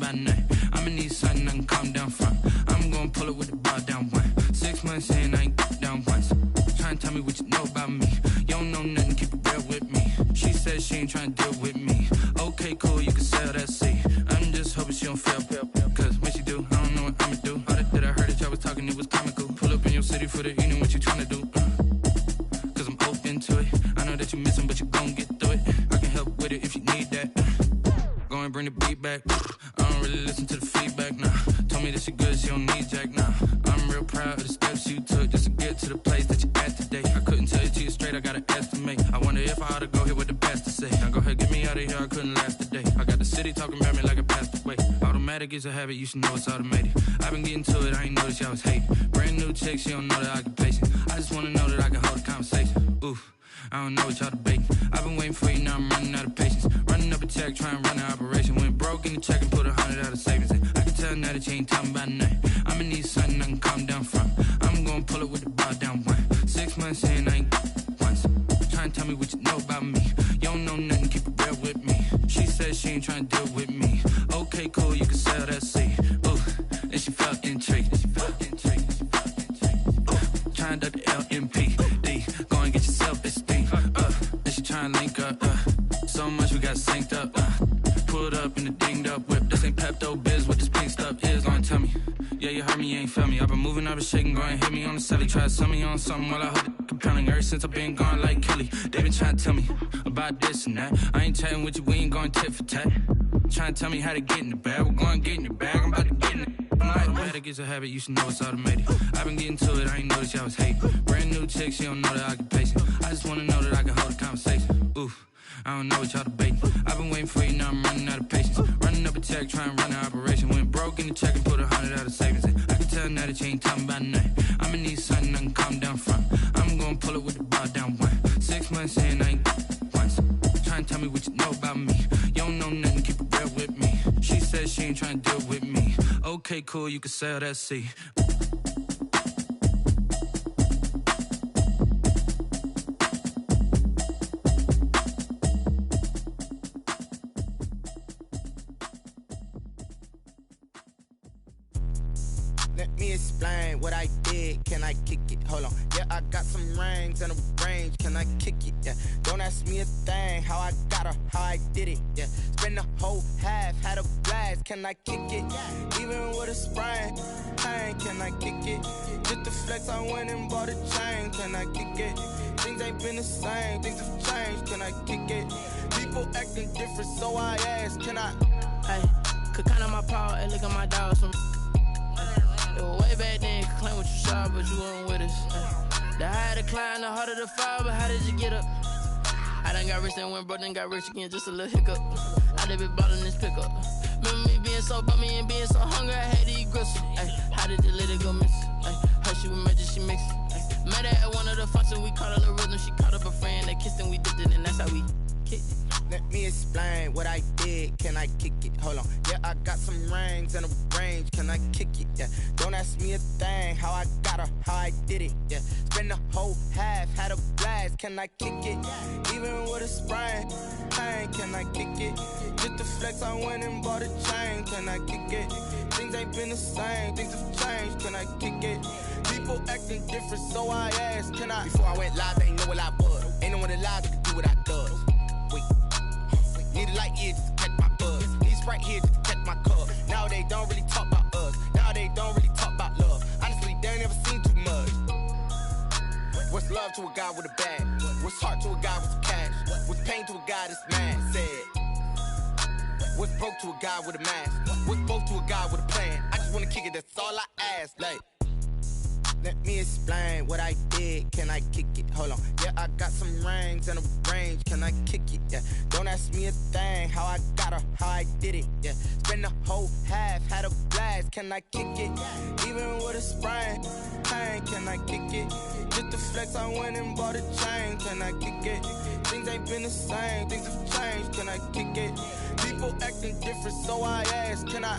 by night. I'ma need something I can calm down from. I'm gonna pull it with the bar down one. 6 months in, I ain't down once. Trying to tell me what you know about me. You don't know nothing, keep it real with me. She said she ain't trying to deal with me. Okay, cool, you can sell that seat. I'm just hoping she don't fail. Cause when she do, I don't know what I'ma do. All that I heard that y'all was talking, it was comical. Pull up in your city for the evening, what you trying to do? Cause I'm open to it. I know that you missing, but you gon' get through it. I can help with it if you need that. Go and bring the beat back. I don't really listen to the feedback, nah. Told me that she good, she don't need jack, nah. I'm real proud of the steps you took just to get to the place that you at today. I couldn't tell you to you straight, I gotta estimate. I wonder if I ought to go here with the best to say. Now go ahead, get me out of here, I couldn't last a day. I got the city talking about me like I passed away. Automatic is a habit, you should know it's automated. I've been getting to it, I ain't noticed y'all was hating. Brand new chick, she don't know the occupation. I just wanna know that I can hold a conversation. Oof, I don't know what y'all debating. I've been waiting for you, now I'm running out of patience. Running up a check, trying to run an operation. Went broke in the check and put 100 out of savings in. I can tell now that you ain't talking about nothing. I'ma need something I can calm down from. I'm gonna pull it with the bar down one. 6 months in, I ain't once. Trying to tell me what you know about me. You don't know nothing, keep it real with me. She said she ain't trying to deal with me. Okay, cool, you can sell that seat. Ooh, and she felt intrigued. Trying to duck the LMPD. Go and get your self-esteem. And she trying to link up. So much we got synced up. Pulled up in the dinged up whip. This ain't Pepto-Biz, what this pink stuff is. Gonna tell me. Yeah, you heard me, you ain't felt me. I've been moving, I've been shaking, go and hit me on the celly. Try to sell me on something while I hold it compelling. Ever since I've been gone like Kelly, they been trying to tell me about this and that. I ain't chatting with you, we ain't going tit for tat. Trying to tell me how to get in the bag. We're going to get in your bag, I'm about to get in it. Automatic is a habit, you should know it's automated. I've been getting to it, I ain't noticed y'all was hating. Brand new chick, she don't know the occupation. I just wanna know that I can hold a conversation. Oof, I don't know what y'all debating. I've been waiting for you, now I'm running out of patience. Running up a check, trying to run an operation. Went broke in the check and put 100 out of savings in. I can tell now that you ain't talking about nothing. I'ma need something I can calm down from. I'm gonna pull it with the bar down one. 6 months in, I ain't once. Trying to tell me what you know about me. You don't know nothing, keep it real with me. She said she ain't trying to deal with me. Okay, cool, you can sell that seat. Let me explain what I did. Can I kick it? Hold on. Yeah, I got some rings and a range. Can I kick it? Yeah. Don't ask me a thing. How I got her, how I did it. Yeah. Spend the whole half, had a blast. Can I kick it? Even with a sprain. Pain, can I kick it? Just the flex, I went and bought a chain. Can I kick it? Things ain't been the same. Things have changed. Can I kick it? People acting different, so I ask. Can I? Hey, could count on my power and look at my dogs from. It was way back then, could claim what you saw, but you weren't with us. The higher the climb, the harder the fall, but how did you get up? I done got rich and went broke, then got rich again, just a little hiccup. I done been bought in this pickup. Remember me being so bummy and being so hungry, I had to eat gristle. Ay, how did the lady go miss? Her she was magic, she mixed. Met her at one of the functions, we caught her the rhythm, she caught up a friend, they kissed and we dipped it, and that's how we kicked it. Let me explain what I did. Can I kick it? Hold on. Yeah, I got some rings and a range. Can I kick it? Yeah. Don't ask me a thing. How I got her, how I did it. Yeah. Spend the whole half, had a blast. Can I kick it? Even with a sprain. Pain, can I kick it? Just the flex, I went and bought a chain. Can I kick it? Things ain't been the same. Things have changed. Can I kick it? People acting different, so I asked. Can I? Before I went live, they ain't know what I was. Ain't no one alive that could do what I does. Need a light here just to catch my buzz. Need Sprite here just to catch my cup. Now they don't really talk about us. Now they don't really talk about love. Honestly, they ain't never seen too much. What's love to a guy with a bag? What's heart to a guy with some cash? What's pain to a guy that's mad? Said. What's broke to a guy with a mask? What's both to a guy with a plan? I just wanna kick it, that's all I ask. Like, let me explain what I did. Can I kick it? Hold on. Yeah, I got some rings and a range. Can I kick it? Yeah. Don't ask me a thing. How I got her, how I did it. Yeah. Spend the whole half, had a blast. Can I kick it? Even with a sprain. Pain, can I kick it? Just the flex, I went and bought a chain. Can I kick it? Things ain't been the same. Things have changed. Can I kick it? People acting different, so I ask. Can I?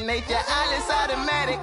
second nature. All is automatic.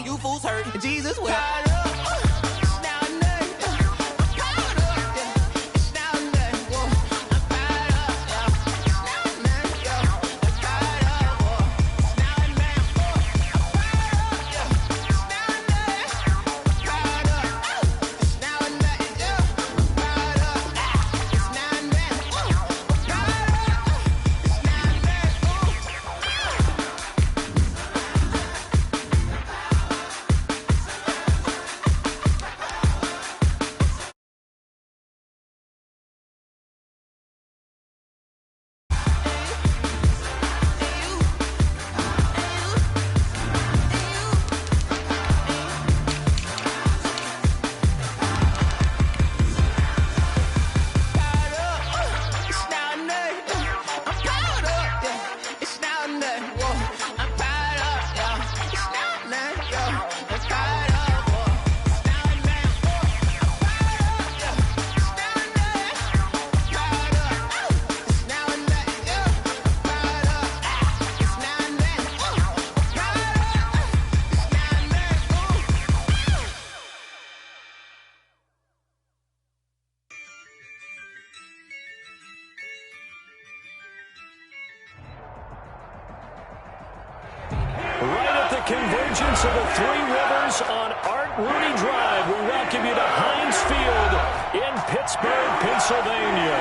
You fools hurt. Jesus will. Convergence of the Three Rivers on Art Rooney Drive. We welcome you to Heinz Field in Pittsburgh, Pennsylvania.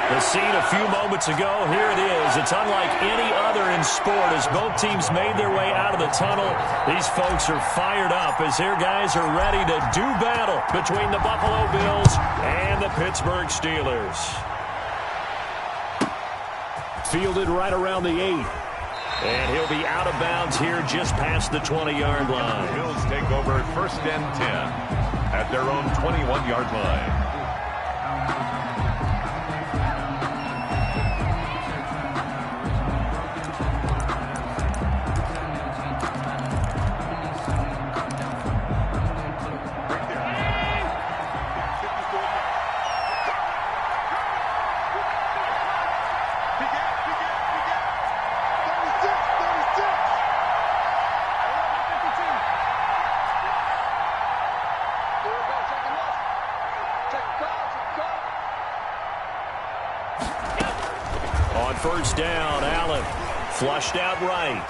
The scene a few moments ago, here it is. It's unlike any other in sport as both teams made their way out of the tunnel. These folks are fired up as their guys are ready to do battle between the Buffalo Bills and the Pittsburgh Steelers. Fielded right around the 8. And he'll be out of bounds here just past the 20-yard line. The Bills take over 1st and 10 at their own 21-yard line. First down, Allen flushed out right.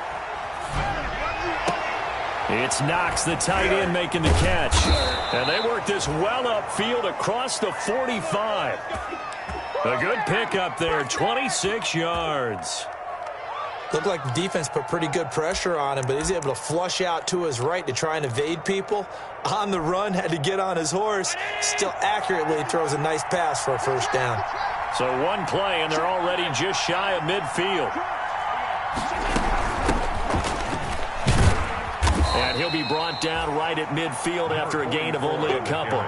It's Knox, the tight end, making the catch. And they work this well upfield across the 45. A good pickup there, 26 yards. Looked like the defense put pretty good pressure on him, but he's able to flush out to his right to try and evade people. On the run, had to get on his horse. Still accurately throws a nice pass for a first down. So one play, and they're already just shy of midfield. And he'll be brought down right at midfield after a gain of only a couple.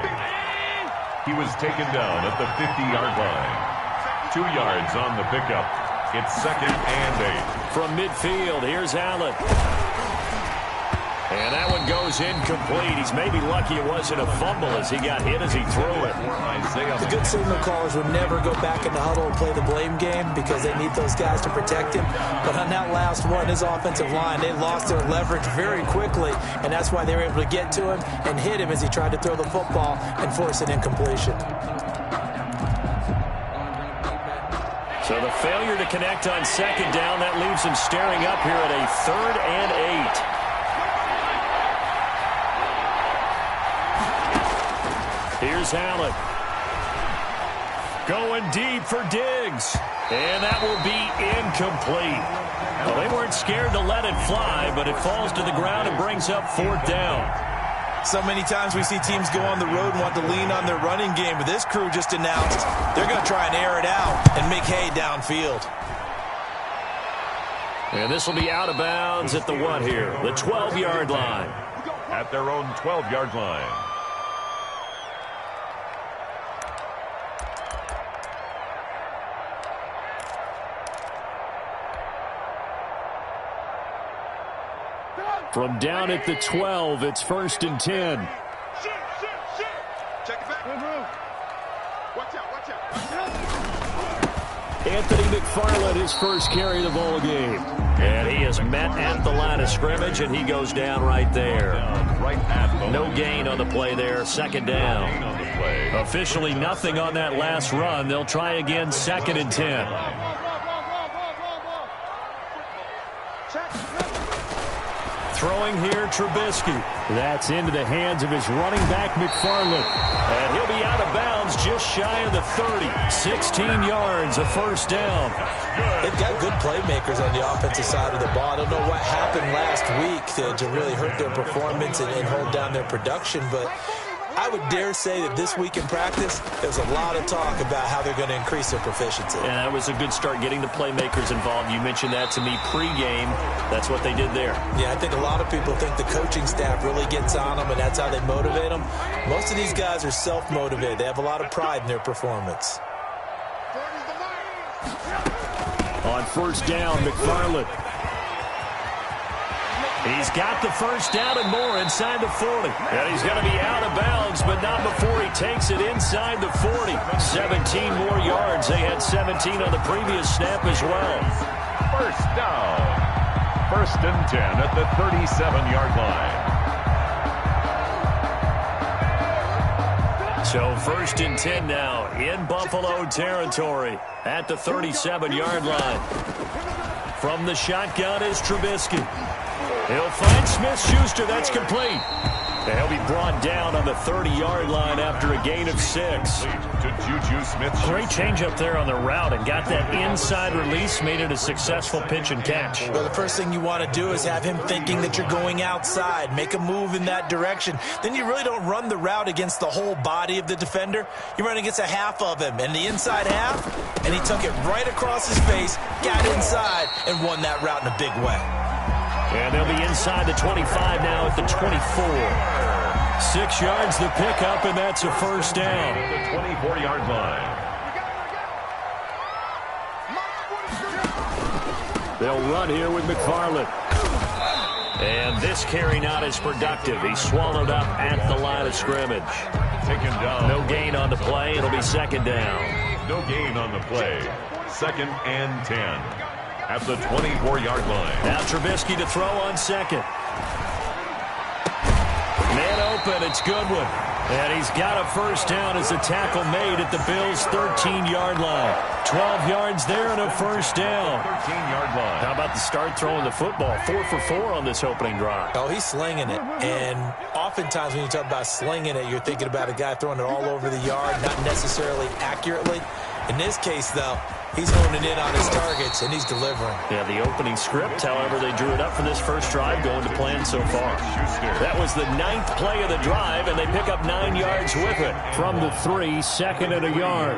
He was taken down at the 50-yard line. 2 yards on the pickup. It's 2nd and 8. From midfield, here's Allen. And that one goes incomplete. He's maybe lucky it wasn't a fumble as he got hit as he threw it. The good signal callers would never go back in the huddle and play the blame game because they need those guys to protect him. But on that last one, his offensive line, they lost their leverage very quickly, and that's why they were able to get to him and hit him as he tried to throw the football and force an incompletion. So the failure to connect on 2nd down, that leaves him staring up here at a 3rd and 8. Here's Allen. Going deep for Diggs. And that will be incomplete. Well, they weren't scared to let it fly, but it falls to the ground and brings up 4th down. So many times we see teams go on the road and want to lean on their running game, but this crew just announced they're going to try and air it out and make hay downfield. And this will be out of bounds at the 1 here, the 12-yard line. At their own 12-yard line. From down at the 12, it's 1st and 10. Check it back. Watch out, watch out. Anthony McFarland, his first carry of the ball game. And he is met at the line of scrimmage, and he goes down right there. No gain on the play there, 2nd down. Officially nothing on that last run. They'll try again, 2nd and 10. Throwing here, Trubisky. That's into the hands of his running back, McFarland. And he'll be out of bounds just shy of the 30. 16 yards, a 1st down. They've got good playmakers on the offensive side of the ball. I don't know what happened last week to really hurt their performance and hold down their production, but I would dare say that this week in practice, there's a lot of talk about how they're going to increase their proficiency. And that was a good start, getting the playmakers involved. You mentioned that to me pregame. That's what they did there. Yeah, I think a lot of people think the coaching staff really gets on them, and that's how they motivate them. Most of these guys are self-motivated. They have a lot of pride in their performance. On 1st down, McFarland. He's got the 1st down and more inside the 40. And he's going to be out of bounds, but not before he takes it inside the 40. 17 more yards. They had 17 on the previous snap as well. 1st down. 1st and 10 at the 37-yard line. So 1st and 10 now in Buffalo territory at the 37-yard line. From the shotgun is Trubisky. He'll find Smith-Schuster. That's complete. And he'll be brought down on the 30-yard line after a gain of 6. To Juju Smith-Schuster. Great change up there on the route and got that inside release, made it a successful pitch and catch. Well, the first thing you want to do is have him thinking that you're going outside, make a move in that direction. Then you really don't run the route against the whole body of the defender. You run against a half of him, and the inside half, and he took it right across his face, got inside, and won that route in a big way. And they'll be inside the 25 now at the 24. 6 yards the pickup, and that's a 1st down. The 24-yard line. They'll run here with McFarland. And this carry not as productive. He's swallowed up at the line of scrimmage. Taken down. No gain on the play. It'll be 2nd down. No gain on the play. 2nd and 10. At the 24-yard line. Now Trubisky to throw on 2nd. Man open, it's Goodwin. And he's got a 1st down as the tackle made at the Bills' 13-yard line. 12 yards there and a 1st down. 13-yard line. How about the start throwing the football? 4 for 4 on this opening drive. Oh, he's slinging it. And oftentimes when you talk about slinging it, you're thinking about a guy throwing it all over the yard, not necessarily accurately. In this case, though, he's honing in on his targets, and he's delivering. Yeah, the opening script, however, they drew it up for this first drive, going to plan so far. That was the 9th play of the drive, and they pick up 9 yards with it. From the 3, 2nd and a yard.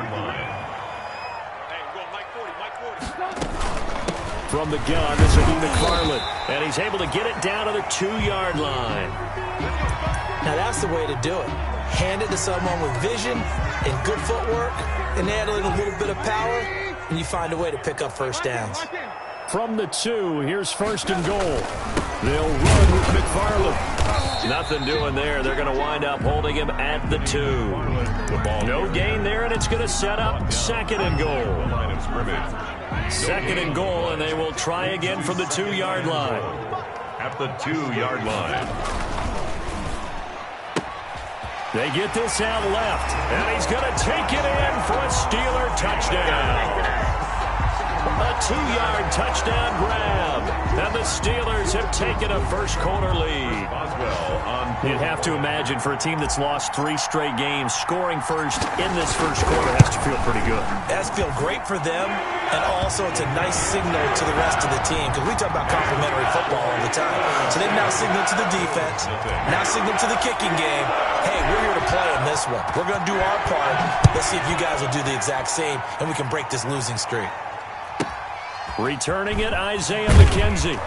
From the gun, this will be McFarland. And he's able to get it down to the 2-yard line. Now, that's the way to do it. Hand it to someone with vision and good footwork, and add a little bit of power, and you find a way to pick up 1st downs. From the 2, here's 1st and goal. They'll run with McFarland. Nothing doing there. They're going to wind up holding him at the 2. The ball. No gain there, and it's going to set up 2nd and goal. 2nd and goal, and they will try again from the 2-yard line. At the 2-yard line. They get this out left, and he's going to take it in for a Steeler touchdown. A 2-yard touchdown grab. And the Steelers have taken a first-quarter lead. You'd have to imagine for a team that's lost 3 straight games, scoring first in this first quarter has to feel pretty good. It has to feel great for them, and also it's a nice signal to the rest of the team, because we talk about complementary football all the time. So they've now signaled to the defense, now signaled to the kicking game, hey, we're here to play in this one. We're going to do our part. Let's see if you guys will do the exact same, and we can break this losing streak. Returning it, Isaiah McKenzie.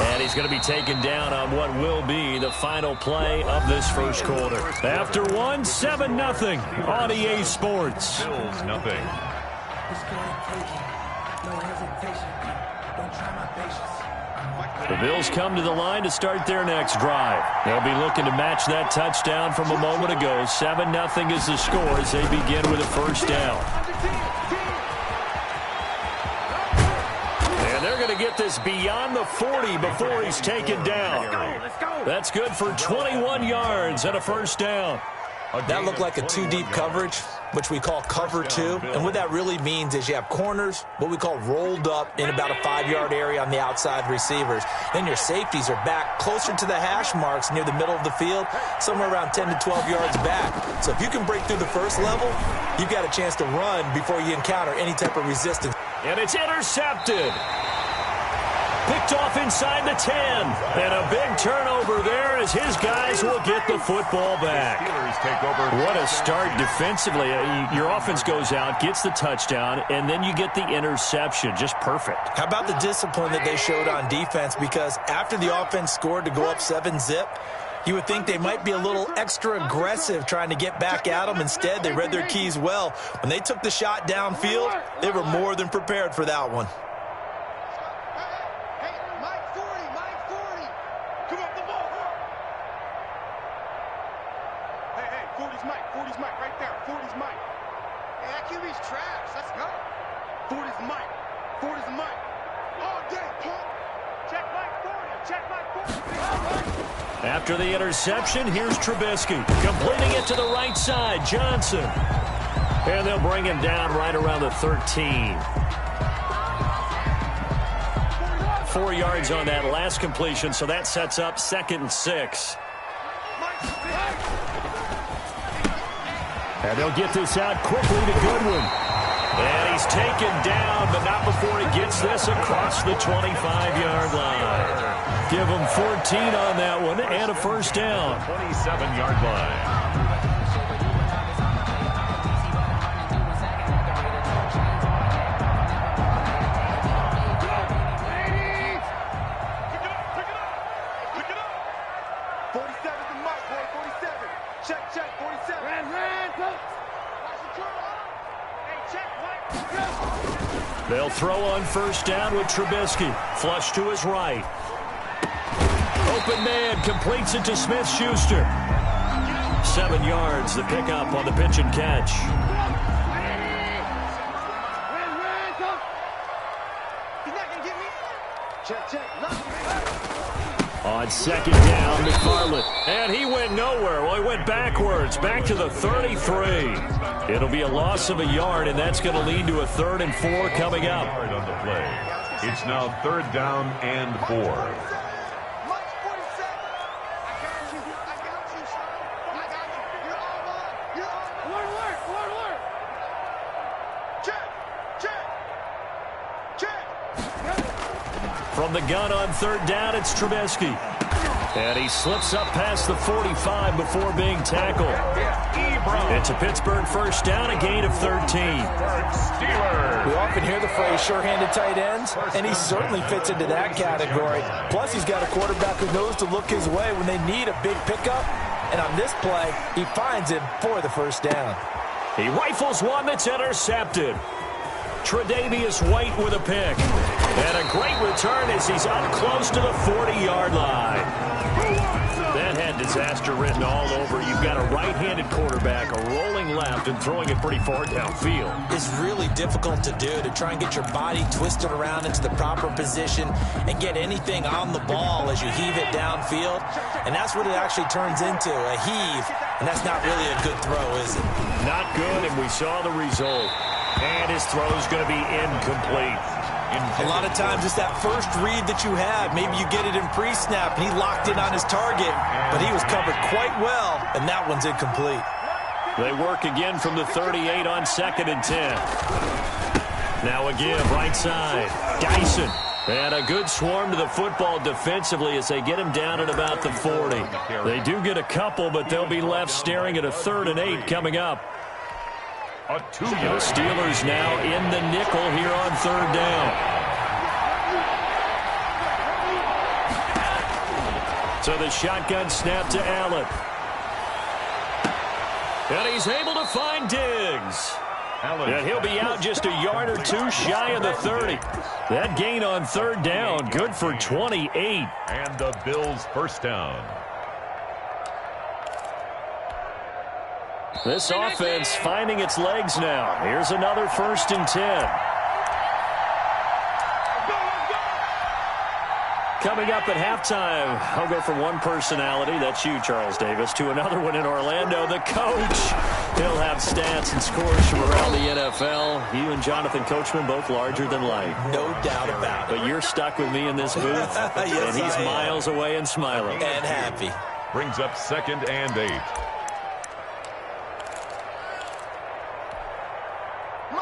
And he's going to be taken down on what will be the final play of this first quarter. After 1, 7-0 on EA Sports. Bills nothing. The Bills come to the line to start their next drive. They'll be looking to match that touchdown from a moment ago. 7-0 is the score as they begin with a first down. They're going to get this beyond the 40 before he's taken down. That's good for 21 yards and a first down. That looked like a 2-deep coverage, which we call cover 2. And what that really means is you have corners, what we call rolled up in about a 5-yard area on the outside receivers. Then your safeties are back closer to the hash marks near the middle of the field, somewhere around 10 to 12 yards back. So if you can break through the first level, you've got a chance to run before you encounter any type of resistance. And it's intercepted. Picked off inside the 10. And a big turnover there as his guys will get the football back. What a start defensively. Your offense goes out, gets the touchdown, and then you get the interception. Just perfect. How about the discipline that they showed on defense? Because after the offense scored to go up 7-zip, you would think they might be a little extra aggressive trying to get back at them. Instead, they read their keys well. When they took the shot downfield, they were more than prepared for that one. After the interception, here's Trubisky. Completing it to the right side, Johnson. And they'll bring him down right around the 13. 4 yards on that last completion, so that sets up 2nd and 6. And they'll get this out quickly to Goodwin. And he's taken down, but not before he gets this across the 25-yard line. Give him 14 on that one and a first down. 27-yard line. They'll throw on first down with Trubisky. Flush to his right. Open man completes it to Smith-Schuster. 7 yards, the pickup on the pitch and catch. On second down, McFarland. And he went nowhere. Well, he went backwards, back to the 33. It'll be a loss of a yard, and that's going to lead to a 3rd and 4 coming up. On the play. It's now 3rd down and 4. From the gun on 3rd down, it's Trubisky. And he slips up past the 45 before being tackled. It's a Pittsburgh first down, a gain of 13. Steelers. We often hear the phrase sure-handed tight ends, and he certainly fits into that category. Plus, he's got a quarterback who knows to look his way when they need a big pickup. And on this play, he finds him for the first down. He rifles one that's intercepted. Tre'Davious White with a pick. And a great return as he's up close to the 40-yard line. That had disaster written all over. You've got a right-handed quarterback, a rolling left, and throwing it pretty far downfield. It's really difficult to do, to try and get your body twisted around into the proper position and get anything on the ball as you heave it downfield. And that's what it actually turns into, a heave. And that's not really a good throw, is it? Not good, and we saw the result. And his throw is going to be incomplete. A lot of times it's that first read that you have. Maybe you get it in pre-snap, and he locked in on his target, but he was covered quite well, and that one's incomplete. They work again from the 38 on 2nd and 10. Now again, right side, Dyson. And a good swarm to the football defensively as they get him down at about the 40. They do get a couple, but they'll be left staring at a 3rd and 8 coming up. The Steelers now in the nickel here on 3rd down. So the shotgun snap to Allen. And he's able to find Diggs. And he'll be out just a yard or two shy of the 30. That gain on 3rd down, good for 28. And the Bills' first down. This offense finding its legs now. Here's another 1st and 10. Coming up at halftime, I'll go from one personality, that's you, Charles Davis, to another one in Orlando, the coach. He'll have stats and scores from around the NFL. You and Jonathan Coachman both larger than life. No doubt about it. But you're stuck with me in this booth, Yes, and he's miles away and smiling. And happy. Brings up 2nd and 8.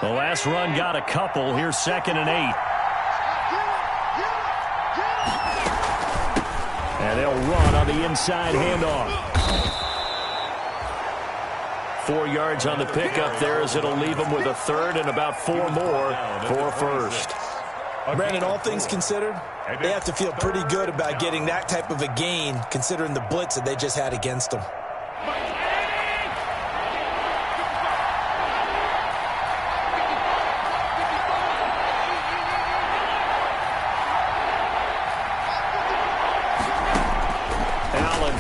The last run got a couple. Here's 2nd and 8. And they'll run on the inside handoff. 4 yards on the pickup there as it'll leave them with a 3rd and about 4 more for 1st. Brandon, all things considered, they have to feel pretty good about getting that type of a gain considering the blitz that they just had against them.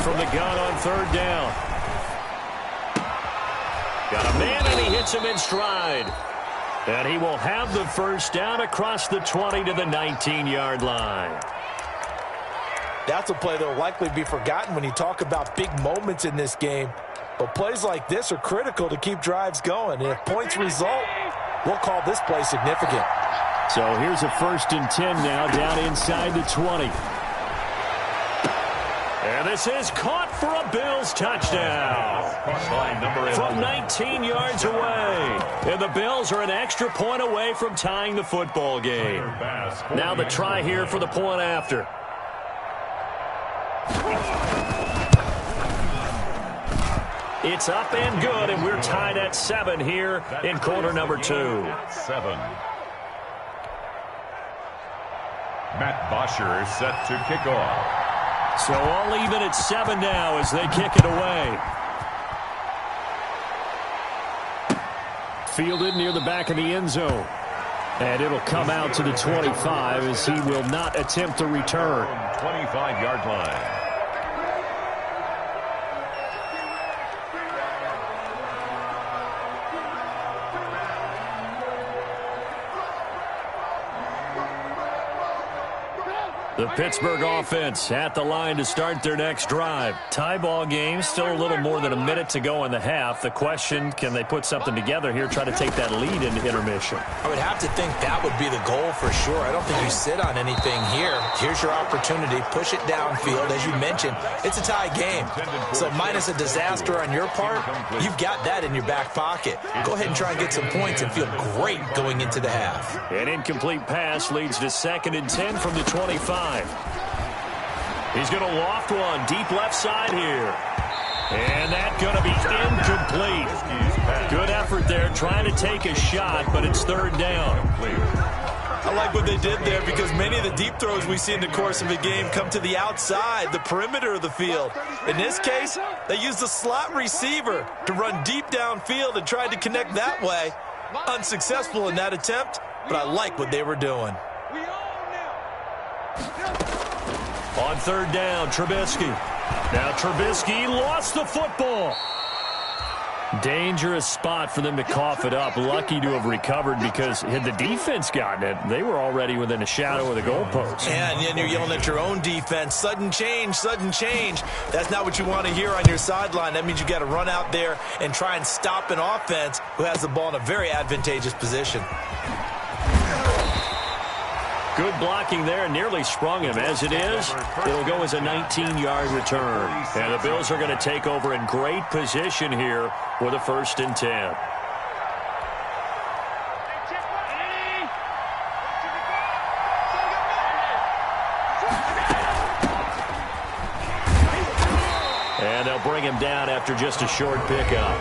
From the gun on 3rd down. Got a man, and he hits him in stride. And he will have the 1st down across the 20 to the 19-yard line. That's a play that will likely be forgotten when you talk about big moments in this game. But plays like this are critical to keep drives going. And if points result, we'll call this play significant. So here's a 1st and 10 now down inside the 20. And this is caught for a Bills touchdown. From 19 yards away. And the Bills are an extra point away from tying the football game. Now the try here for the point after. It's up and good, and we're tied at 7 here in quarter number 2. 7. Matt Bosher is set to kick off. So all even at 7 now as they kick it away. Fielded near the back of the end zone. And it'll come out to the 25 as he will not attempt to return. 25-yard line. The Pittsburgh offense at the line to start their next drive. Tie ball game, still a little more than a minute to go in the half. The question, can they put something together here, try to take that lead into intermission? I would have to think that would be the goal for sure. I don't think you sit on anything here. Here's your opportunity. Push it downfield. As you mentioned, it's a tie game. So minus a disaster on your part, you've got that in your back pocket. Go ahead and try and get some points and feel great going into the half. An incomplete pass leads to 2nd and 10 from the 25. He's going to loft one deep left side here. And that's going to be incomplete. Good effort there trying to take a shot, but it's 3rd down. I like what they did there because many of the deep throws we see in the course of a game come to the outside, the perimeter of the field. In this case, they used the slot receiver to run deep downfield and tried to connect that way. Unsuccessful in that attempt, but I like what they were doing. On 3rd down, Trubisky. Now Trubisky lost the football. Dangerous spot for them to cough it up. Lucky to have recovered because had the defense gotten it, they were already within a shadow of the goalpost. Yeah, and then you're yelling at your own defense. Sudden change, sudden change. That's not what you want to hear on your sideline. That means you got to run out there and try and stop an offense who has the ball in a very advantageous position. Good blocking there, nearly sprung him. As it is, it'll go as a 19-yard return. And the Bills are going to take over in great position here with a 1st and 10. And they'll bring him down after just a short pickup.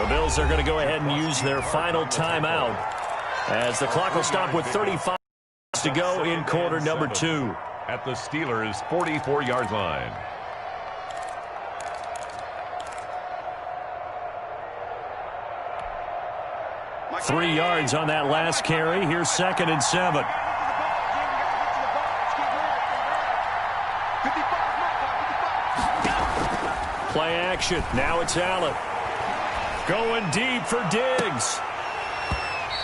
The Bills are going to go ahead and use their final timeout as the clock will stop with 35 to go in quarter number 2. At the Steelers' 44-yard line. Three yards on that last carry. Here's 2nd and 7. Play action. Now it's Allen. Going deep for Diggs.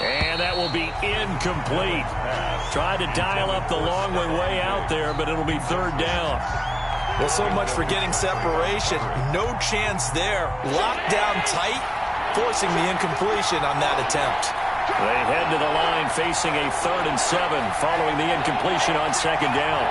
And that will be incomplete. Tried to dial up the long way out there, but it'll be 3rd down. Well, so much for getting separation. No chance there. Locked down tight, forcing the incompletion on that attempt. They head to the line facing a 3rd and 7 following the incompletion on 2nd down.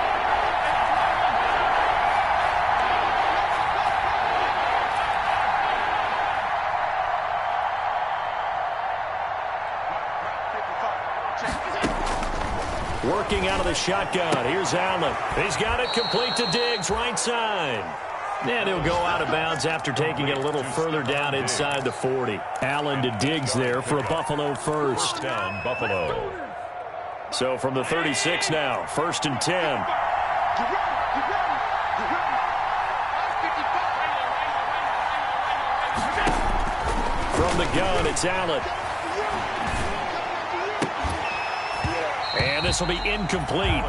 Working out of the shotgun. Here's Allen. He's got it complete to Diggs, right side. And he'll go out of bounds after taking it a little further down inside the 40. Allen to Diggs there for a Buffalo 1st. Down, Buffalo. So from the 36 now, 1st and 10. From the gun, it's Allen. And this will be incomplete.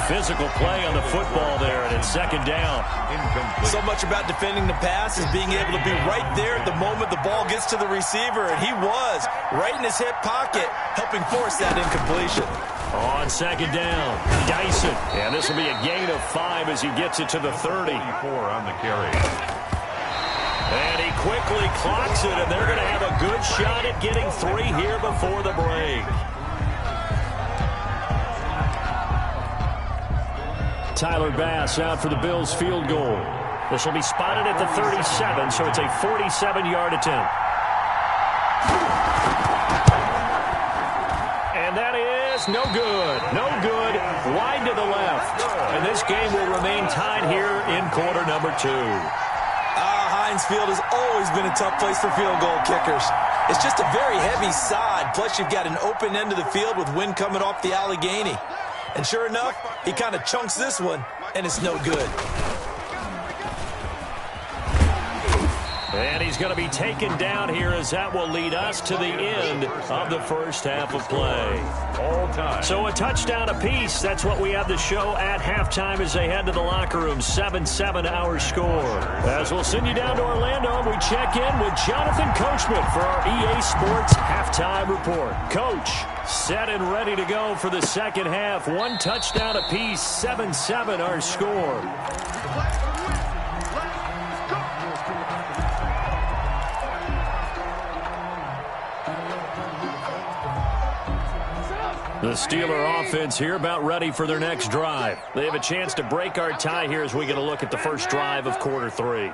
Physical play on the football there, and it's 2nd down. Incomplete. So much about defending the pass is being able to be right there at the moment the ball gets to the receiver, and he was right in his hip pocket, helping force that incompletion. On 2nd down, Dyson. And this will be a gain of 5 as he gets it to the 30. 4 on the carry. And he quickly clocks it, and they're going to have a good shot at getting 3 here before the break. Tyler Bass out for the Bills field goal. This will be spotted at the 37, so it's a 47-yard attempt. And that is no good. No good. Wide to the left. And this game will remain tied here in quarter number 2. Heinz Field has always been a tough place for field goal kickers. It's just a very heavy side, plus you've got an open end of the field with wind coming off the Allegheny. And sure enough, he kind of chunks this one, and it's no good. And he's going to be taken down here as that will lead us to the end of the first half of play. All time. So a touchdown apiece. That's what we have the show at halftime as they head to the locker room. 7-7 our score. As we'll send you down to Orlando, we check in with Jonathan Coachman for our EA Sports halftime report. Coach, set and ready to go for the second half. One touchdown apiece. 7-7 our score. The Steeler offense here about ready for their next drive. They have a chance to break our tie here as we get a look at the first drive of quarter 3.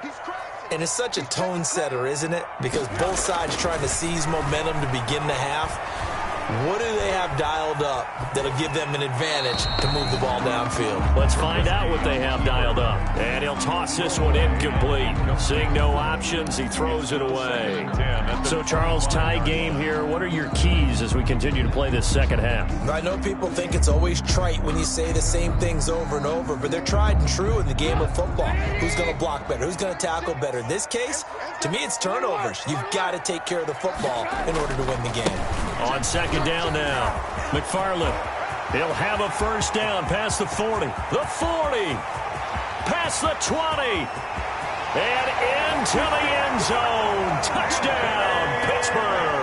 And it's such a tone setter, isn't it? Because both sides trying to seize momentum to begin the half. What do they have dialed up that'll give them an advantage to move the ball downfield? Let's find out what they have dialed up. And he'll toss this one incomplete. Seeing no options, he throws it away. So, Charles, tie game here. What are your keys as we continue to play this second half? I know people think it's always trite when you say the same things over and over, but they're tried and true in the game of football. Who's going to block better? Who's going to tackle better? In this case, to me, it's turnovers. You've got to take care of the football in order to win the game. On second down now, McFarland. He'll have a first down past the 40. The 40. Past the 20. And into the end zone. Touchdown, Pittsburgh.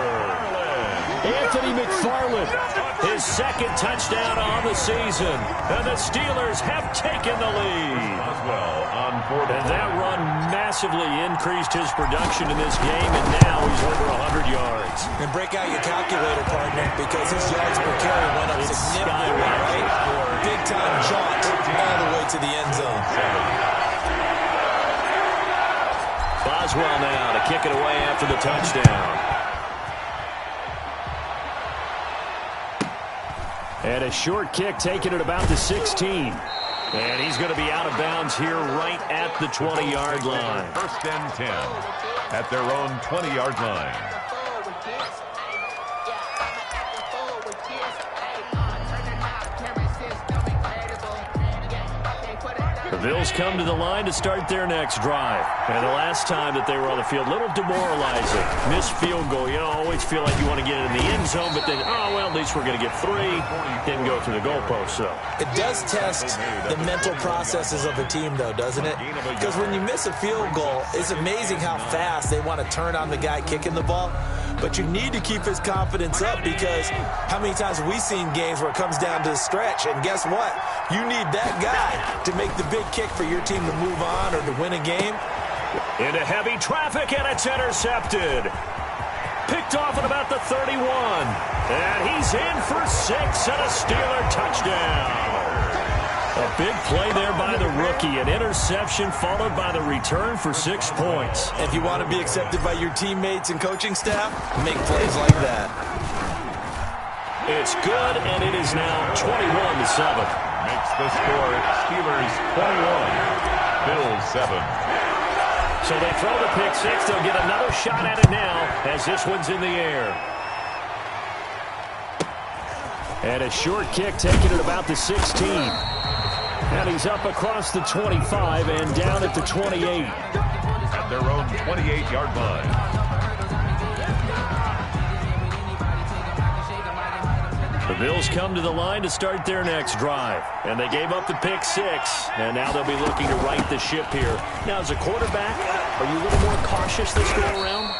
Anthony McFarland, his second touchdown on the season. And the Steelers have taken the lead. Oswell on 4. And that run massive. massively increased his production in this game, and now he's over 100 yards. And break out your calculator, partner, because his yards per carry went up significantly, right? Big-time jaunt all the way to the end zone. Boswell now to kick it away after the touchdown. And a short kick taken at about the 16. And he's going to be out of bounds here right at the 20-yard line. First and 10 at their own 20-yard line. The Bills come to the line to start their next drive. And the last time that they were on the field, a little demoralizing. Missed field goal. You know, always feel like you want to get it in the end zone, but then, oh, well, at least we're going to get 3. Didn't go through the goalpost, so. It does test the mental processes of a team, though, doesn't it? Because when you miss a field goal, it's amazing how fast they want to turn on the guy kicking the ball. But you need to keep his confidence up, because how many times have we seen games where it comes down to the stretch, and guess what? You need that guy to make the big kick for your team to move on or to win a game. Into heavy traffic, and it's intercepted. Picked off at about the 31. And he's in for 6 and a Steeler touchdown. A big play there by the rookie. An interception followed by the return for 6 points. If you want to be accepted by your teammates and coaching staff, make plays like that. It's good, and it is now 21-7. Makes the score Steelers 21, Bills 7. So they throw the pick 6. They'll get another shot at it now as this one's in the air. And a short kick taken at about the 16. And he's up across the 25 and down at the 28. At their own 28-yard line. The Bills come to the line to start their next drive. And they gave up the pick 6. And now they'll be looking to right the ship here. Now, as a quarterback, are you a little more cautious this go around?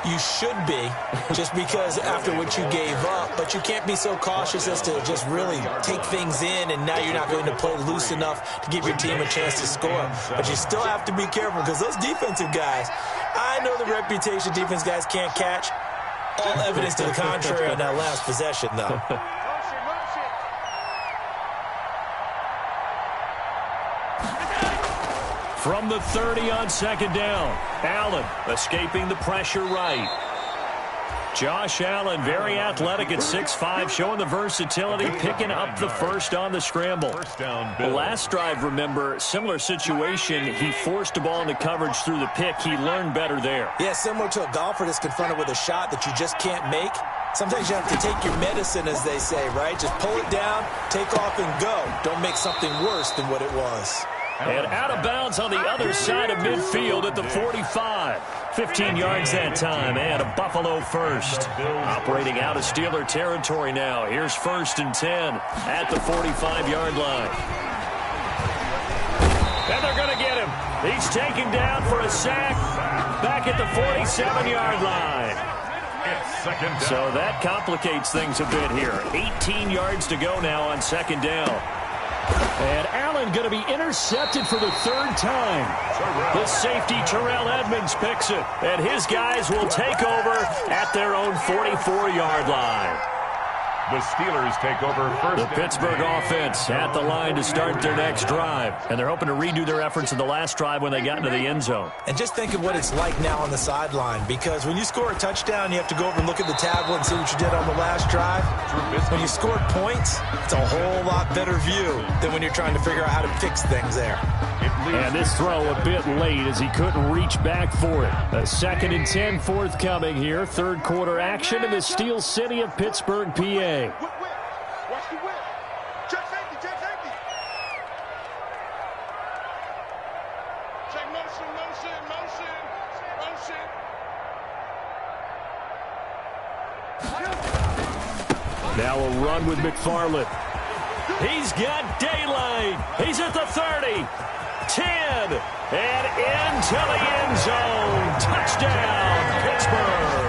You should be, just because after what you gave up. But you can't be so cautious as to just really take things in, and now you're not going to play loose enough to give your team a chance to score. But you still have to be careful, because those defensive guys, I know the reputation defense guys can't catch. All evidence to the contrary on that last possession, though. From the 30 on second down, Allen escaping the pressure right. Josh Allen, very athletic at 6'5", showing the versatility, picking up the first on the scramble. The last drive, remember, similar situation. He forced the ball into coverage through the pick. He learned better there. Yeah, similar to a golfer that's confronted with a shot that you just can't make. Sometimes you have to take your medicine, as they say, right? Just pull it down, take off, and go. Don't make something worse than what it was. And out of bounds on the other side of midfield at the 45. 15 yards that time, and a Buffalo first. Operating out of Steeler territory now. Here's 1st and 10 at the 45-yard line. And they're going to get him. He's taken down for a sack back at the 47-yard line. So that complicates things a bit here. 18 yards to go now on second down. And Allen going to be intercepted for the 3rd time. The safety, Terrell Edmonds, picks it. And his guys will take over at their own 44-yard line. The Steelers take over first. The Pittsburgh offense at the line to start their next drive. And they're hoping to redo their efforts in the last drive when they got into the end zone. And just think of what it's like now on the sideline, because when you score a touchdown, you have to go over and look at the tablet and see what you did on the last drive. When you scored points, it's a whole lot better view than when you're trying to figure out how to fix things there. And this throw a bit late as he couldn't reach back for it. A 2nd and 10 forthcoming here. 3rd quarter action in the Steel City of Pittsburgh, PA. Watch the whip. Check safety, check safety. Check motion, motion, motion, motion. Now a run with McFarland. He's got daylight. He's at the 30. 10, and into the end zone. Touchdown, Pittsburgh.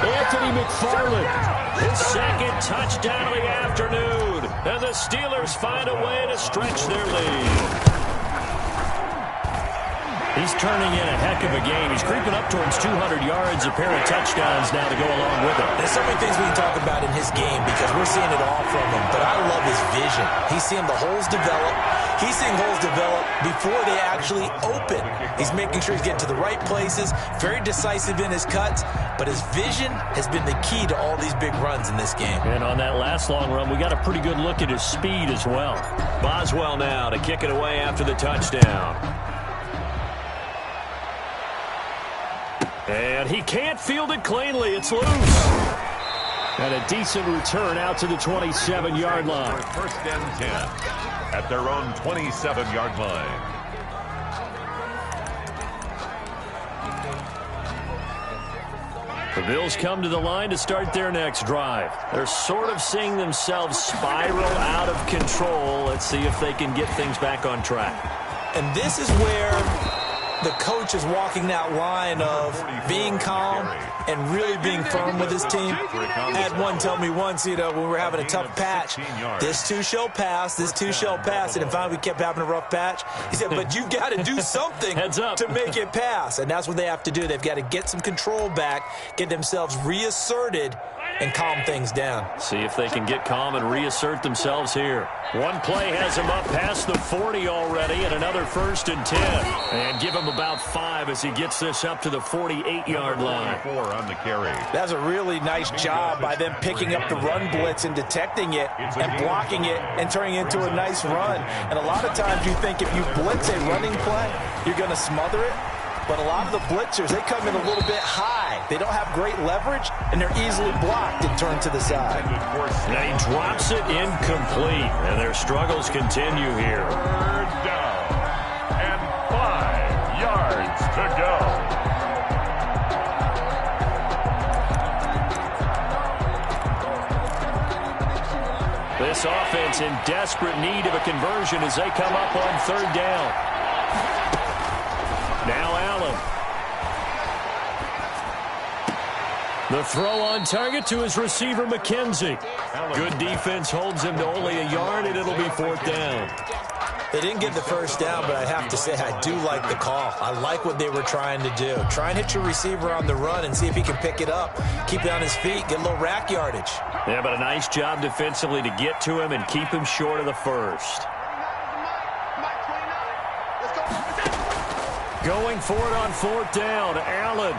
Anthony McFarland, his 2nd touchdown of the afternoon. And the Steelers find a way to stretch their lead. He's turning in a heck of a game. He's creeping up towards 200 yards, a pair of touchdowns now to go along with it. There's so many things we can talk about in his game because we're seeing it all from him. But I love his vision. He's seeing the holes develop. He's seeing holes develop before they actually open. He's making sure he's getting to the right places, very decisive in his cuts. But his vision has been the key to all these big runs in this game. And on that last long run, we got a pretty good look at his speed as well. Boswell now to kick it away after the touchdown. And he can't field it cleanly. It's loose. And a decent return out to the 27-yard line. First and 10 at their own 27-yard line. The Bills come to the line to start their next drive. They're sort of seeing themselves spiral out of control. Let's see if they can get things back on track. And this is where the coach is walking that line of being calm and really being firm with his team. I had one tell me once, when we were having a tough patch, this too shall pass, this too shall pass. And finally we kept having a rough patch. He said, but you've got to do something to make it pass. And that's what they have to do. They've got to get some control back, get themselves reasserted, and calm things down. See if they can get calm and reassert themselves here. One play has him up past the 40 already, and another 1st and 10. And give him about 5 as he gets this up to the 48-yard line. 4 on the carry. That's a really nice job by them picking up the run blitz and detecting it and blocking it and turning it into a nice run. And a lot of times you think if you blitz a running play, you're going to smother it. But a lot of the blitzers, they come in a little bit high. They don't have great leverage, and they're easily blocked and turned to the side. And he drops it incomplete, and their struggles continue here. 3rd down and 5 yards to go. This offense in desperate need of a conversion as they come up on 3rd down. Now Allen. The throw on target to his receiver, McKenzie. Good defense holds him to only a yard, and it'll be 4th down. They didn't get the 1st down, but I have to say I do like the call. I like what they were trying to do. Try and hit your receiver on the run and see if he can pick it up. Keep it on his feet, get a little rack yardage. Yeah, but a nice job defensively to get to him and keep him short of the 1st. Going for it on 4th down, Allen.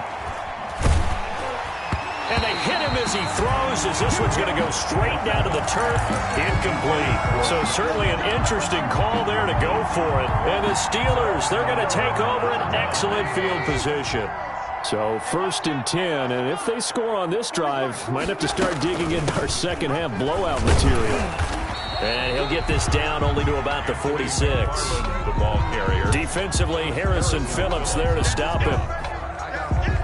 And they hit him as he throws, as this one's going to go straight down to the turf. Incomplete. So certainly an interesting call there to go for it. And the Steelers, they're going to take over an excellent field position. So 1st and 10, and if they score on this drive, might have to start digging into our second half blowout material. And he'll get this down only to about the 46. The ball carrier. Defensively, Harrison Phillips there to stop him.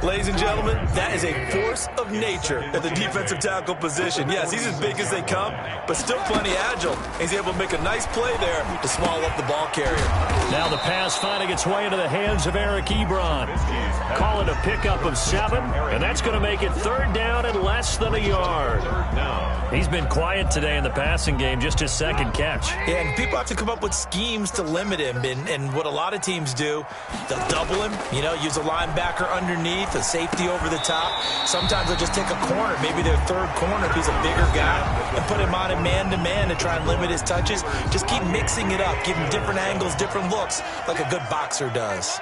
Ladies and gentlemen, that is a force of nature at the defensive tackle position. Yes, he's as big as they come, but still plenty agile. He's able to make a nice play there to swallow up the ball carrier. Now the pass finding its way into the hands of Eric Ebron. Call it a pickup of 7, and that's going to make it 3rd down and less than a yard. He's been quiet today in the passing game, just his 2nd catch. Yeah, and people have to come up with schemes to limit him, and what a lot of teams do, they'll double him, use a linebacker underneath, a safety over the top. Sometimes they'll just take a corner, maybe their 3rd corner if he's a bigger guy, and put him on a man-to-man to try and limit his touches. Just keep mixing it up, give him different angles, different looks, like a good boxer does.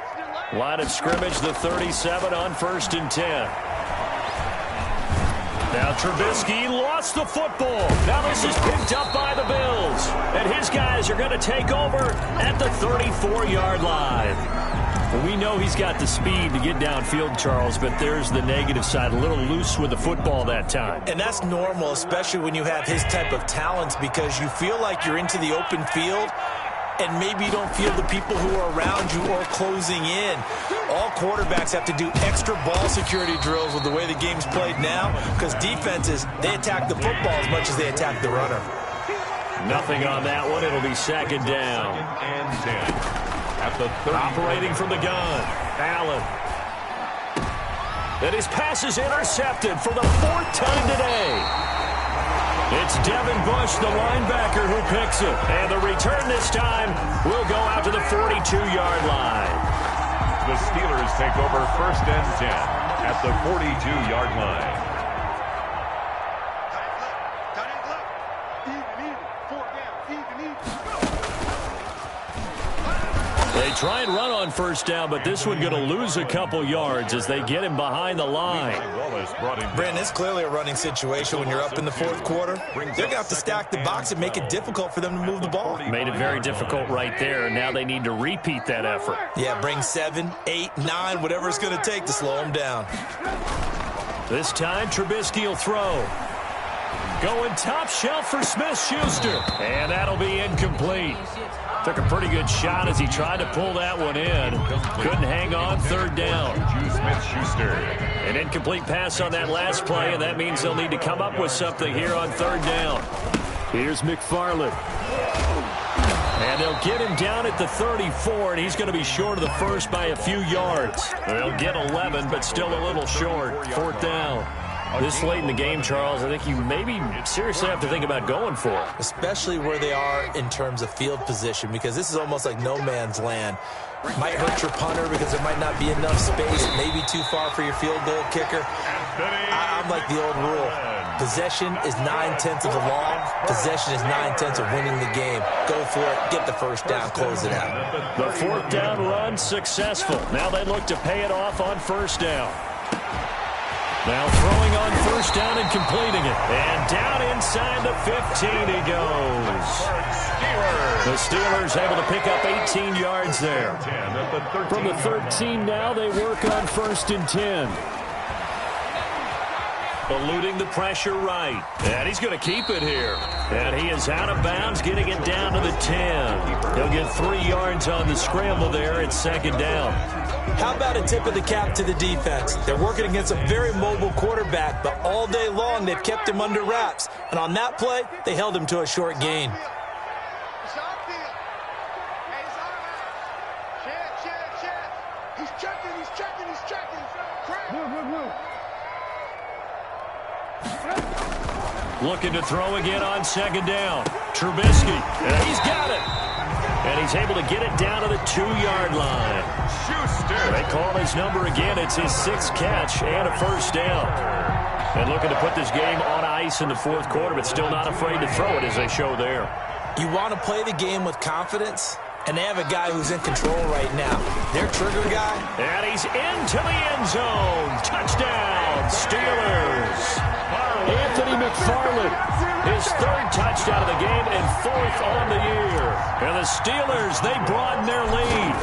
Line of scrimmage, the 37 on 1st and 10. Now Trubisky lost the football. Now this is picked up by the Bills. And his guys are going to take over at the 34-yard line. Well, we know he's got the speed to get downfield, Charles, but there's the negative side. A little loose with the football that time. And that's normal, especially when you have his type of talents, because you feel like you're into the open field, and maybe you don't feel the people who are around you or closing in. All quarterbacks have to do extra ball security drills with the way the game's played now, because defenses, they attack the football as much as they attack the runner. Nothing on that one. It'll be 2nd down. 2nd and 10. At the 30. Operating from the gun, Allen. And his pass is intercepted for the 4th time today. It's Devin Bush, the linebacker, who picks it. And the return this time will go out to the 42-yard line. The Steelers take over 1st and 10 at the 42-yard line. They try and run on 1st down, but this one going to lose a couple yards as they get him behind the line. Brandon, it's clearly a running situation when you're up in the 4th quarter. They're going to have to stack the box and make it difficult for them to move the ball. Made it very difficult right there, and now they need to repeat that effort. Yeah, bring 7, 8, 9, whatever it's going to take to slow them down. This time, Trubisky will throw. Going top shelf for Smith-Schuster, and that'll be incomplete. Took a pretty good shot as he tried to pull that one in. Couldn't hang on 3rd down. Smith-Schuster. An incomplete pass on that last play, and that means they'll need to come up with something here on 3rd down. Here's McFarland. And they'll get him down at the 34, and he's going to be short of the first by a few yards. They'll get 11, but still a little short. 4th down. This late in the game, Charles, I think you maybe seriously have to think about going for it. Especially where they are in terms of field position, because this is almost like no man's land. Might hurt your punter because there might not be enough space, maybe too far for your field goal kicker. I'm like the old rule. Possession is 9/10 of the law. Possession is 9/10 of winning the game. Go for it. Get the 1st down. Close it out. The 4th down run successful. Now they look to pay it off on 1st down. Now throwing on 1st down and completing it. And down inside the 15 he goes. The Steelers able to pick up 18 yards there. From the 13 now they work on 1st and 10. Eluding the pressure right. And he's going to keep it here. And he is out of bounds, getting it down to the 10. He'll get 3 yards on the scramble there at 2nd down. How about a tip of the cap to the defense? They're working against a very mobile quarterback, but all day long they've kept him under wraps. And on that play, they held him to a short gain. He's checking. Looking to throw again on 2nd down. Trubisky, and he's got it. And he's able to get it down to the 2-yard line. Schuster. They call his number again. It's his 6th catch and a 1st down. And looking to put this game on ice in the 4th quarter, but still not afraid to throw it as they show there. You want to play the game with confidence, and they have a guy who's in control right now. Their trigger guy. And he's into the end zone. Touchdown, Steelers. Anthony McFarland, his 3rd touchdown of the game and 4th on the year. And the Steelers, they broaden their lead.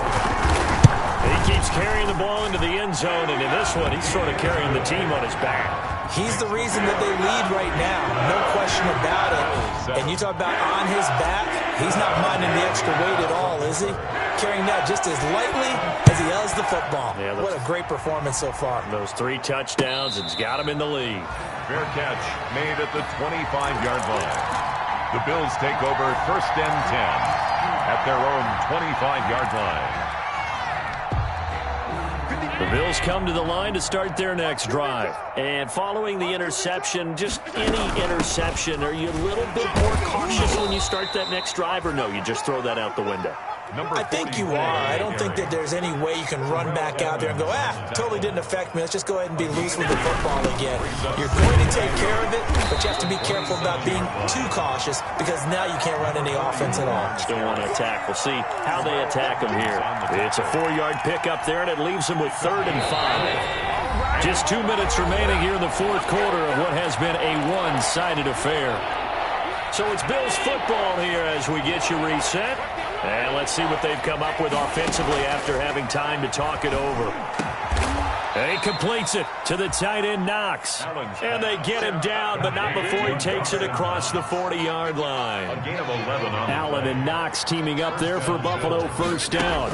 He keeps carrying the ball into the end zone, and in this one, he's sort of carrying the team on his back. He's the reason that they lead right now, no question about it. And you talk about on his back, he's not minding the extra weight at all, is he? Carrying that just as lightly as he does the football. Yeah, what a great performance so far. Those 3 touchdowns, it's got him in the lead. Fair catch made at the 25-yard line. The Bills take over 1st and 10 at their own 25-yard line. The Bills come to the line to start their next drive. And following the interception, just any interception, are you a little bit more cautious when you start that next drive, or no, you just throw that out the window? I think you are. I don't think that there's any way you can run back out there and go, totally didn't affect me. Let's just go ahead and be loose with the football again. You're going to take care of it, but you have to be careful about being too cautious because now you can't run any offense at all. Still want to attack. We'll see how they attack them here. It's a 4-yard pickup there, and it leaves them with 3rd and 5. Just 2 minutes remaining here in the 4th quarter of what has been a one-sided affair. So it's Bills football here as we get you reset. And let's see what they've come up with offensively after having time to talk it over. And he completes it to the tight end, Knox. And they get him down, but not before he takes it across the 40-yard line. A gain of 11 on Allen and Knox teaming up there for Buffalo 1st down.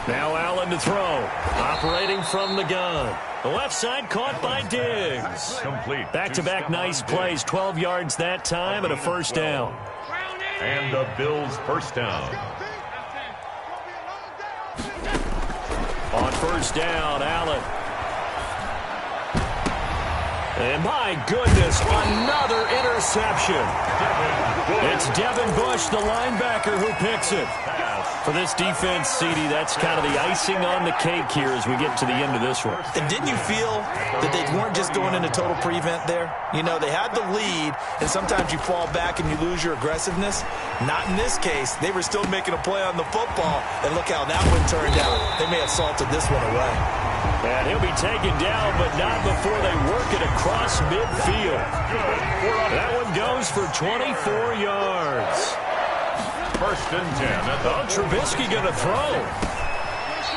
Now Allen to throw. Operating from the gun. The left side caught by Diggs. Complete. Back-to-back nice plays. 12 yards that time and a 1st down. And the Bills 1st down. On 1st down, Allen. And my goodness, another interception. It's Devin Bush, the linebacker, who picks it. For this defense, CD, that's kind of the icing on the cake here as we get to the end of this one. And didn't you feel that they weren't just going into total prevent there? You know, they had the lead, and sometimes you fall back and you lose your aggressiveness. Not in this case. They were still making a play on the football, and look how that one turned out. They may have salted this one away. And he'll be taken down, but not before they work it across midfield. That one goes for 24 yards. First and 10. Trubisky going to throw.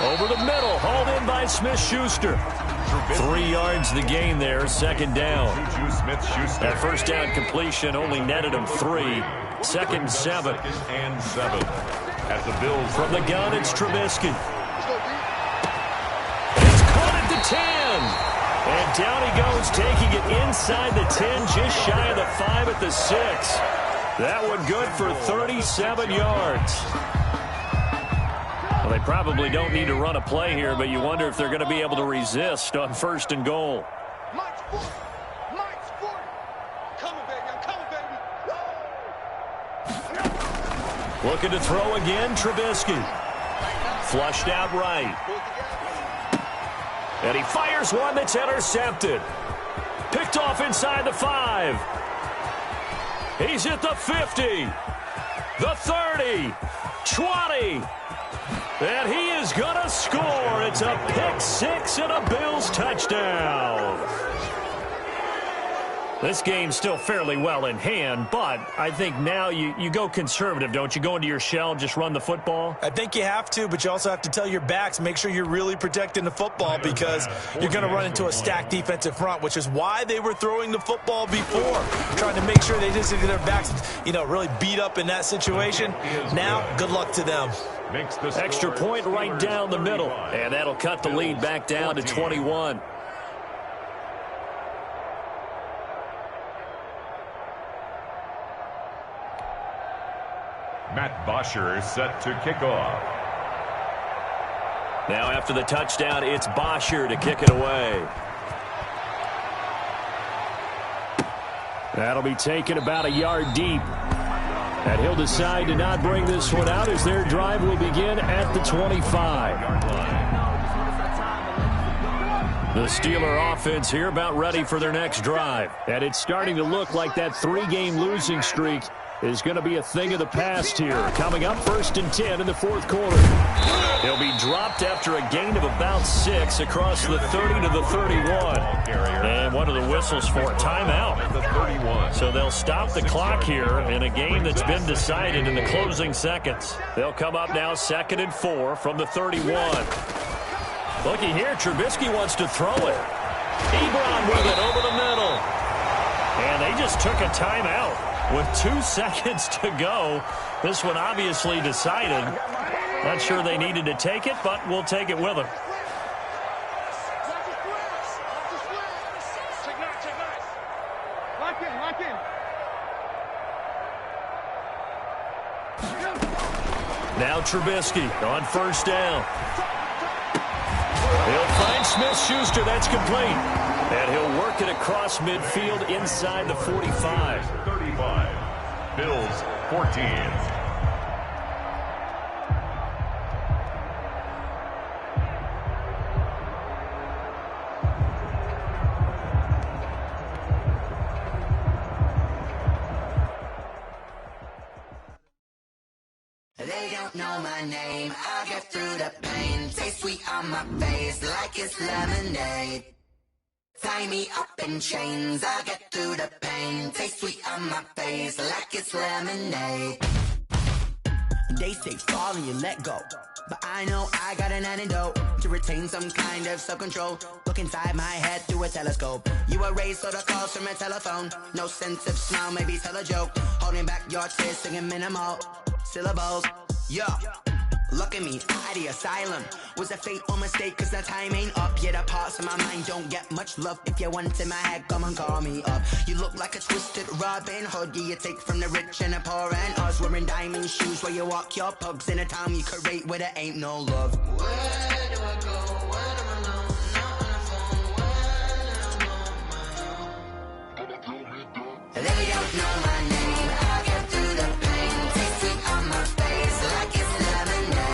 Over the middle, hauled in by Smith-Schuster. 3 yards the gain there, second down. That first down completion only netted him 3. Second and 7. And 7. At the Bills. From the gun, it's Trubisky. It's caught at the 10. And down he goes, taking it inside the 10, just shy of the 5 at the 6. That one good for 37 yards. Well, they probably don't need to run a play here, but you wonder if they're going to be able to resist on first and goal. Mike's 40. Mike's 40. I'm coming, baby. I'm coming, baby. Looking to throw again, Trubisky. Flushed out right. And he fires one that's intercepted. Picked off inside the 5. He's at the 50, the 30, 20, and he is going to score. It's a pick 6 and a Bills touchdown. This game's still fairly well in hand, but I think now you go conservative, don't you? Go into your shell, just run the football? I think you have to, but you also have to tell your backs, make sure you're really protecting the football because you're going to run into a stacked defensive front, which is why they were throwing the football before, trying to make sure they didn't get their backs, really beat up in that situation. Now, good luck to them. Extra point right down the middle, and that'll cut the lead back down to 21. Matt Bosher set to kick off. Now after the touchdown, it's Bosher to kick it away. That'll be taken about a yard deep. And he'll decide to not bring this one out as their drive will begin at the 25. The Steeler offense here about ready for their next drive. And it's starting to look like that 3-game losing streak is going to be a thing of the past here. Coming up, first and 10 in the fourth quarter. He'll be dropped after a gain of about 6 across the 30 to the 31. And what are the whistles for? Timeout. So they'll stop the clock here in a game that's been decided in the closing seconds. They'll come up now second and 4 from the 31. Looky here, Trubisky wants to throw it. Ebron with it over the middle. And they just took a timeout. With 2 seconds to go, this one obviously decided. Not sure they needed to take it, but we'll take it with them. Now Trubisky on first down. He'll find Smith-Schuster. That's complete. And he'll work it across midfield inside the 45. 35. Bills 14. They don't know my name. I get through the pain. Taste sweet on my face like it's lemonade. Tie me up in chains. I get through the pain. Taste sweet on my face like it's lemonade. They say fall and you let go, but I know I got an antidote to retain some kind of self-control. Look inside my head through a telescope. You erase all the calls from a telephone. No sense of smile, maybe tell a joke. Holding back your tears, singing minimal syllables. Yo, look at me, out the asylum. Was a fate or mistake, cause the time ain't up. Yeah, the parts of my mind don't get much love. If you want in my head, come and call me up. You look like a twisted Robin Hood. Yeah, you take from the rich and the poor and us. Wearing diamond shoes where you walk your pugs in a town you create where there ain't no love. Where do I go? Where do I know? Not on the phone. Where do I know my own? They don't know my name. I get through the pain. Taste sweet on my face like it's lemonade.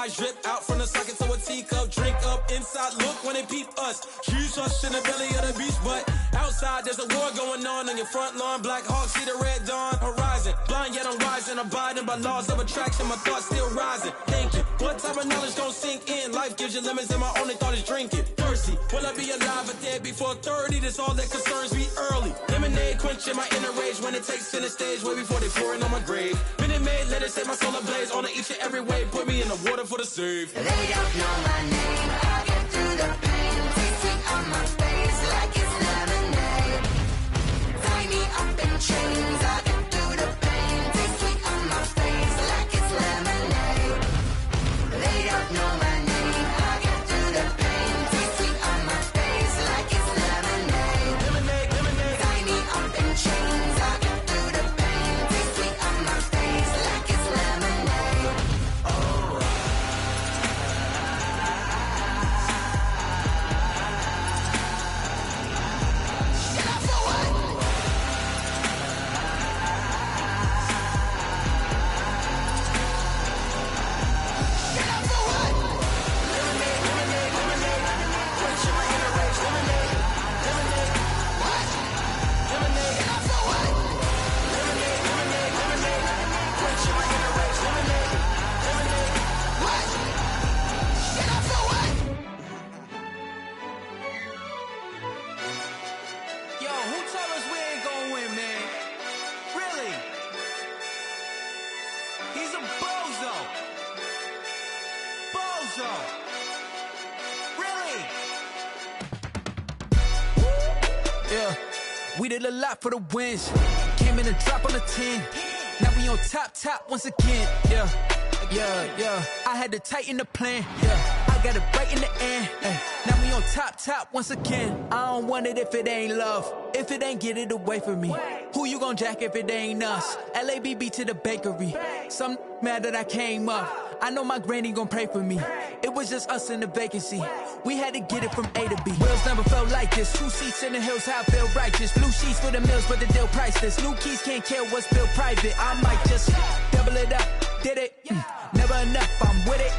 my drip out from the socket to a teacup. Drink up inside, look when they peep us. Huge us in the belly of the beach, but outside there's a war going on your front lawn. Black Hawk, see the red dawn horizon. Blind yet I'm rising, abiding by laws of attraction. My thoughts still rising, thinking, what type of knowledge gon' sink in? Life gives you limits and my only thought is drinking. Thirsty, will I be alive or dead before 30? That's all that concerns me early. Lemonade quenching my inner rage when it takes center stage way before they pouring on my grave. Minute Maid, let it set my soul ablaze on each and every way. Put me in the water for the save. They don't know my name. I get through the pain. Taste sweet on my face like it's lemonade. Tie me up in chains. I get through the pain. Taste sweet on my face like it's lemonade. They don't know my name. I get through the pain. Taste sweet on my face like it's lemonade. Lemonade, lemonade. Tie me up in chains. I get through the pain. Taste sweet on my face like it's lemonade. Yo, who told us we ain't gonna win, man? Really? He's a bozo. Bozo. Really? Yeah, we did a lot for the wins. Came in a drop on the 10. Now we on top once again. Yeah. I had to tighten the plan. Yeah, I got it right in the end. Now we on top once again. I don't want it if it ain't love. If it ain't, get it away from me. Who you gon' jack if it ain't us? LABB to the bakery. Some mad that I came up. I know my granny gon' pray for me. It was just us in the vacancy. We had to get it from A to B. Wheels never felt like this. 2 seats in the hills, how I feel righteous. Blue sheets for the mills, but the deal priceless. New keys can't kill what's built private. I might just double it up. Did it? Never enough, I'm with it.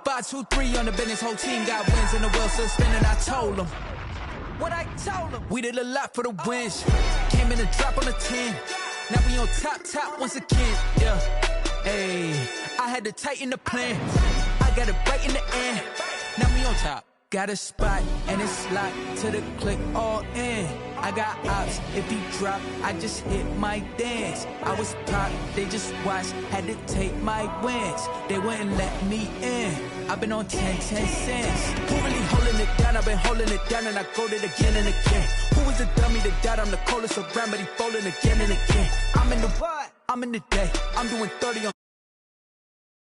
5, 2, 3 on the business. Whole team got wins and the wheels still spinning. I told them what I told them. We did a lot for the wins. Came in a drop on the 10. Now we on top once again. Yeah. Hey, I had to tighten the plan. I got it right in the end. Now we on top. Got a spot and it's locked to the click all in. I got ops, if he drop, I just hit my dance. I was pop, they just watched, had to take my wins. They wouldn't let me in. I've been on 10 cents. Who really holding it down? I've been holding it down and I go it again and again. Who was the dummy that died? I'm the coldest around, but he folding again and again. I'm in the what? I'm in the day. I'm doing 30 on